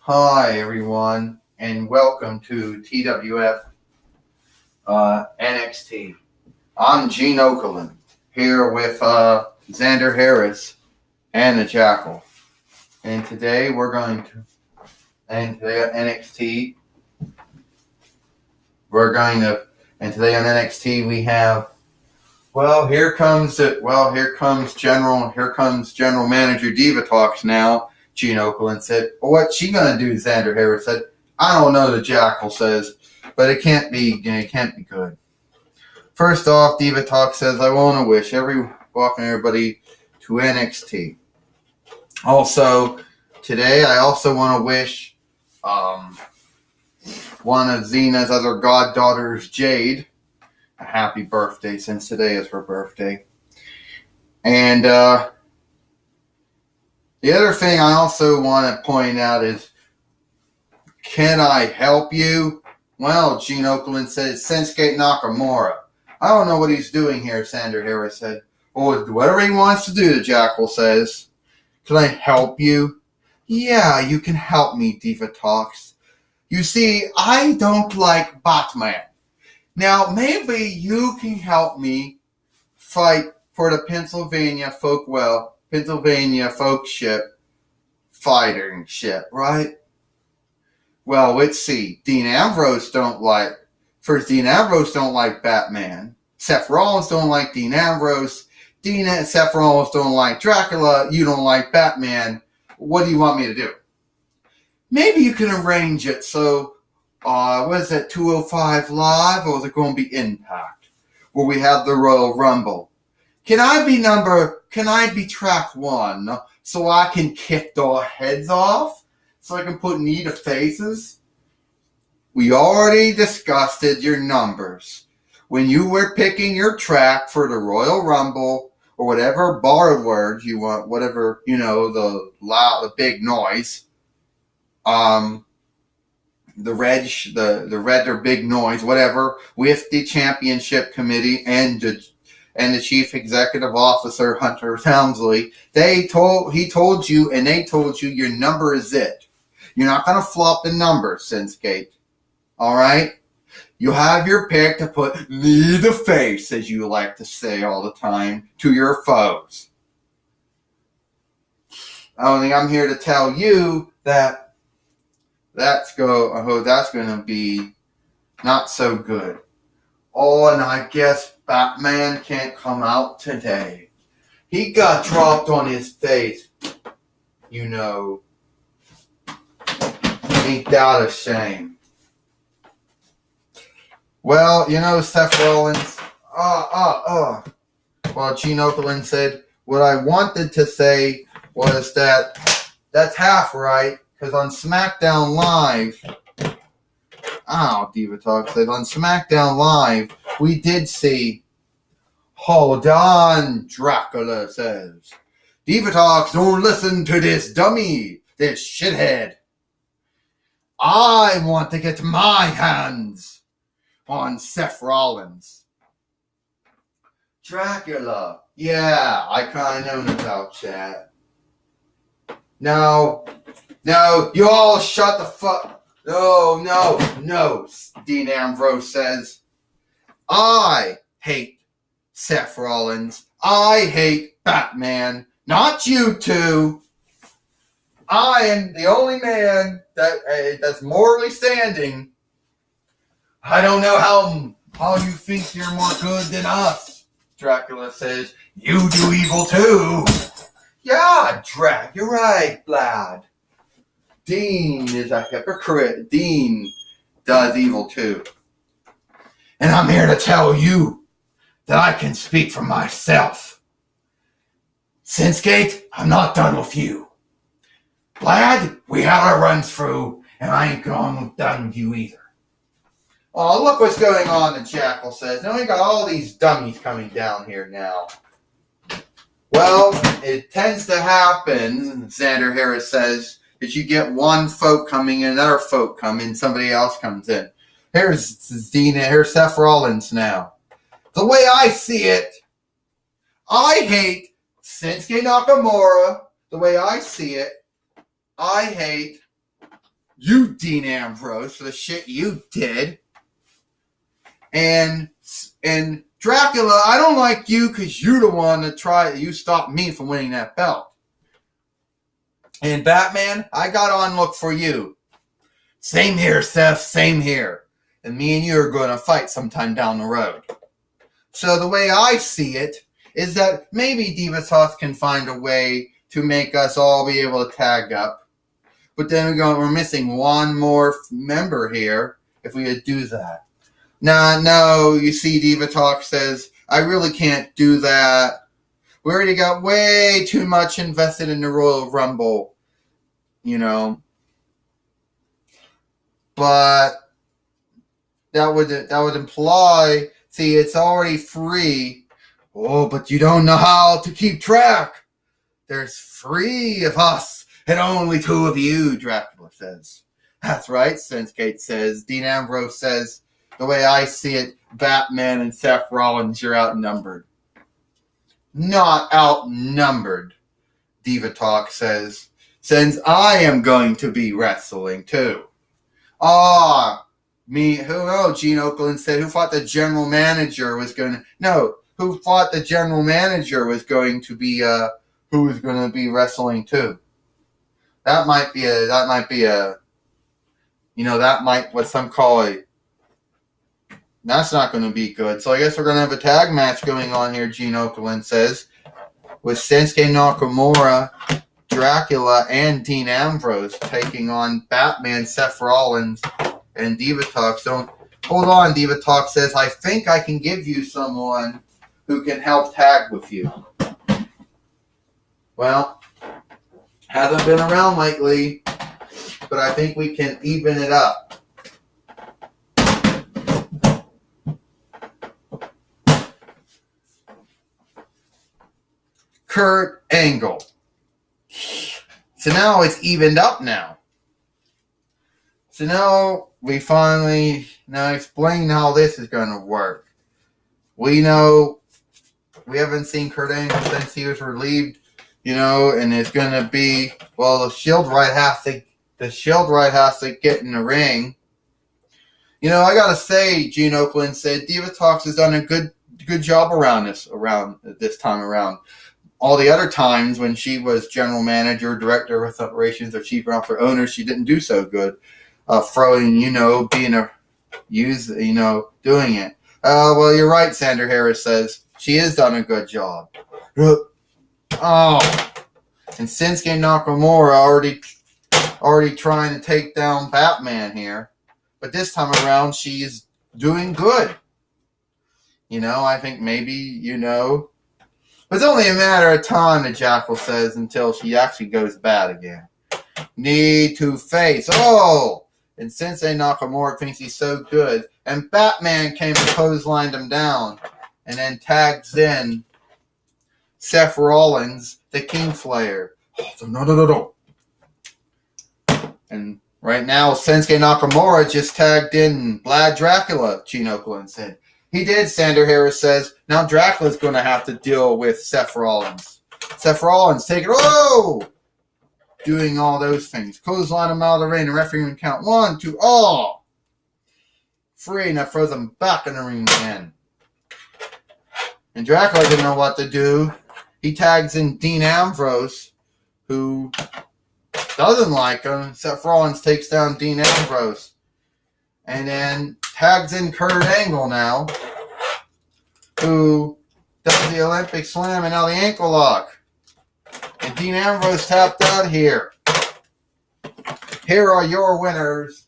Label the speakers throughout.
Speaker 1: Hi, everyone, and welcome to TWF Nxt. I'm Gene Okerlund, here with Xander Harris and the Jackal. And today today on NXT, today on NXT we have, here comes General Manager Diva Talks now. Gene Okerlund said, well, what's she going to do? Xander Harris said, I don't know, the Jackal says, but it can't be good. First off, Diva Talk says, I want to wish welcome everybody to NXT. Also, today I also want to wish one of Xena's other goddaughters, Jade, a happy birthday, since today is her birthday. And the other thing I also want to point out is, can I help you? Well, Gene Okerlund said, Shinsuke Nakamura. I don't know what he's doing here, Xander Harris said. Well, whatever he wants to do, the Jackal says. Can I help you? Yeah, you can help me, Diva Talks. You see, I don't like Batman. Now, maybe you can help me fight for the Pennsylvania folk ship, fighting ship, right? Well, let's see. Dean Ambrose don't like Batman. Seth Rollins don't like Dean Ambrose. Seth Rollins don't like Dracula. You don't like Batman. What do you want me to do? Maybe you can arrange it so, what is that, 205 Live, or is it going to be Impact, where we have the Royal Rumble? Can I be track 1 so I can kick their heads off? So I can put knee to faces? We already discussed your numbers. When you were picking your track for the Royal Rumble, or whatever borrowed words you want, whatever, the big noise, the red or big noise, whatever, with the championship committee and the chief executive officer, Hunter Helmsley, he told you your number is it. You're not going to flop the numbers, Shinsuke. All right? You have your pick to put knee to face, as you like to say all the time, to your foes. I'm here to tell you that that's going to be not so good. Oh, and I guess Batman can't come out today. He got dropped on his face. Ain't that a shame? Well, Seth Rollins. Well, Gene Okerlund said, what I wanted to say was that's half right, because on SmackDown Live, Diva Talk said, on SmackDown Live, we did see, hold on, Dracula says. Diva Talks, don't listen to this dummy, this shithead. I want to get my hands on Seth Rollins. Dracula. Yeah, I kind of know about that. No, you all shut the fuck. No, Dean Ambrose says. I hate Seth Rollins. I hate Batman. Not you two. I am the only man that's morally standing. I don't know how you think you're more good than us, Dracula says. You do evil too. Yeah, Drac, you're right, lad. Dean is a hypocrite. Dean does evil too. And I'm here to tell you that I can speak for myself. Shinsuke, I'm not done with you. Lad, we had our runs through, and I ain't done with you either. Oh, look what's going on, the Jackal says. Now we got all these dummies coming down here now. Well, it tends to happen, Xander Harris says, that you get one folk coming in, another folk come in, somebody else comes in. Here's Seth Rollins now. The way I see it, I hate Shinsuke Nakamura. The way I see it, I hate you, Dean Ambrose, for the shit you did. And Dracula, I don't like you because you're the one that you stopped me from winning that belt. And Batman, I got on look for you. Same here, Seth, same here. And me and you are going to fight sometime down the road. So the way I see it is that maybe Divatox can find a way to make us all be able to tag up. But then we're missing one more member here if we could do that. No, you see, Divatox says, I really can't do that. We already got way too much invested in the Royal Rumble, you know. But that would imply, see, it's already free. Oh, but you don't know how to keep track. There's 3 of us and only 2 of you, Dracula says. That's right, Sensgate says. Dean Ambrose says, the way I see it, Batman and Seth Rollins, you're outnumbered. Not outnumbered, Divatox says, since I am going to be wrestling too. Gene Okerlund said, who thought the general manager was going to, no, who thought the general manager was going to be, who was going to be wrestling too? That might be what some call a, that's not going to be good. So I guess we're going to have a tag match going on here, Gene Okerlund says, with Shinsuke Nakamura, Dracula, and Dean Ambrose taking on Batman, Seth Rollins, and Divatox. Hold on, Divatox says, I think I can give you someone who can help tag with you. Well, hasn't been around lately, but I think we can even it up. Kurt Angle. So now it's evened up now. So now we finally explain how this is going to work. We know we haven't seen Kurt Angle since he was relieved, and it's going to be, well, the Shield right has to get in the ring. I got to say, Gene Okerlund said, Divatox has done a good job around this time around. All the other times when she was general manager, director of operations, or chief officer owner, she didn't do so good. Doing it. Well, you're right, Sandra Harris says. She has done a good job. Oh. And Shinsuke Nakamura already trying to take down Batman here. But this time around, she's doing good. I think maybe, it's only a matter of time, the Jackal says, until she actually goes bad again. Need to face. Oh! And Sensei Nakamura thinks he's so good. And Batman came and clotheslined him down. And then tags in Seth Rollins, the King Slayer. Oh, no. And right now, Sensei Nakamura just tagged in Vlad Dracula, Gene Okerlund said. He did, Sandra Harris says. Now Dracula's going to have to deal with Seth Rollins. Seth Rollins taking, doing all those things. Clothesline him out of the ring. The referee can count 1, 2, all. 3, now throws him back in the ring again. And Dracula didn't know what to do. He tags in Dean Ambrose, who doesn't like him. Seth Rollins takes down Dean Ambrose. And then tags in Kurt Angle now, who does the Olympic Slam and now the ankle lock. And Dean Ambrose tapped out here. Here are your winners,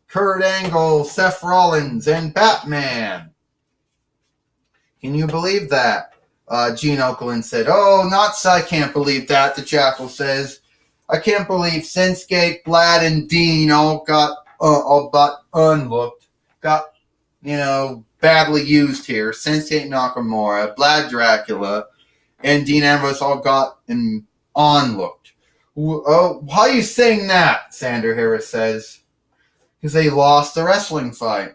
Speaker 1: Kurt Angle, Seth Rollins, and Batman. Can you believe that? Gene Okerlund said, I can't believe that, the Jackal says. I can't believe Shinsuke, Vlad, and Dean all got all but unlooked. Got, badly used here. Shinsuke Nakamura, Vlad Dracula, and Dean Ambrose all got onlooked. Oh, why are you saying that? Sandra Harris says. Because they lost the wrestling fight.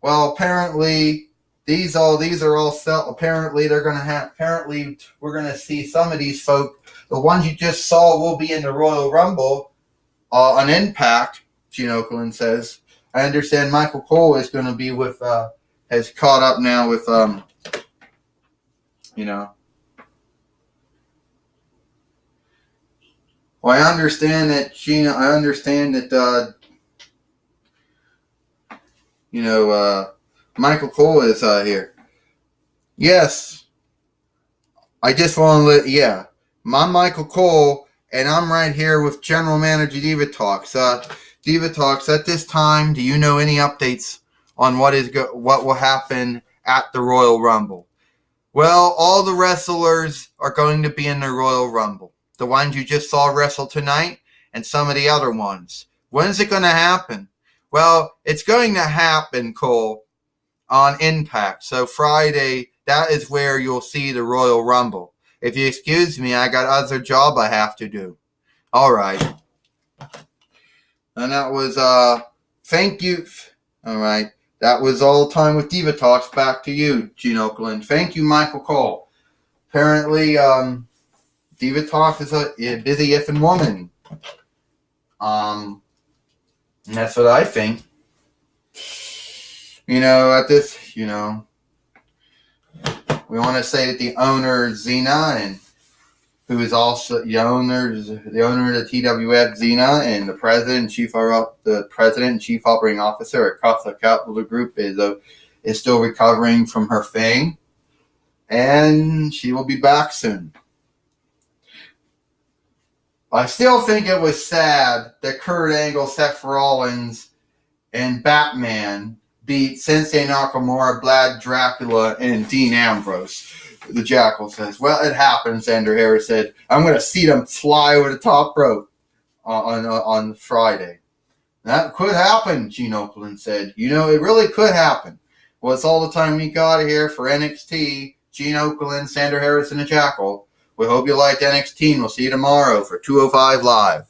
Speaker 1: Apparently these are all set. Apparently we're gonna see some of these folk. The ones you just saw will be in the Royal Rumble. on Impact, Gene Okerlund says, I understand Michael Cole is going to be with, has caught up now with, you know. Well, I understand that Michael Cole is here. Yes. I just want to I'm Michael Cole, and I'm right here with General Manager Diva Talks. Diva Talks, at this time, do you know any updates on what will happen at the Royal Rumble? Well, all the wrestlers are going to be in the Royal Rumble. The ones you just saw wrestle tonight and some of the other ones. When is it going to happen? Well, it's going to happen, Cole, on Impact. So Friday, that is where you'll see the Royal Rumble. If you excuse me, I got other job I have to do. All right. And that was, thank you. All right. That was all the time with Diva Talks. Back to you, Gene Okerlund. Thank you, Michael Cole. Apparently, Diva Talk is a busy effing woman. And that's what I think. We want to say that the owner, Xena, and who is also the owner of the TWF, Xena, and the president and chief operating officer at Costa Capital Group is still recovering from her thing, and she will be back soon. I still think it was sad that Kurt Angle, Seth Rollins, and Batman beat Sensei Nakamura, Vlad Dracula, and Dean Ambrose. The Jackal says, well, it happens, Andrew Harris said. I'm going to see them fly over the top rope on Friday. That could happen, Gene Okerlund said. It really could happen. Well, it's all the time we got here for NXT. Gene Okerlund, Sandra Harris, and the Jackal. We hope you liked NXT, and we'll see you tomorrow for 205 Live.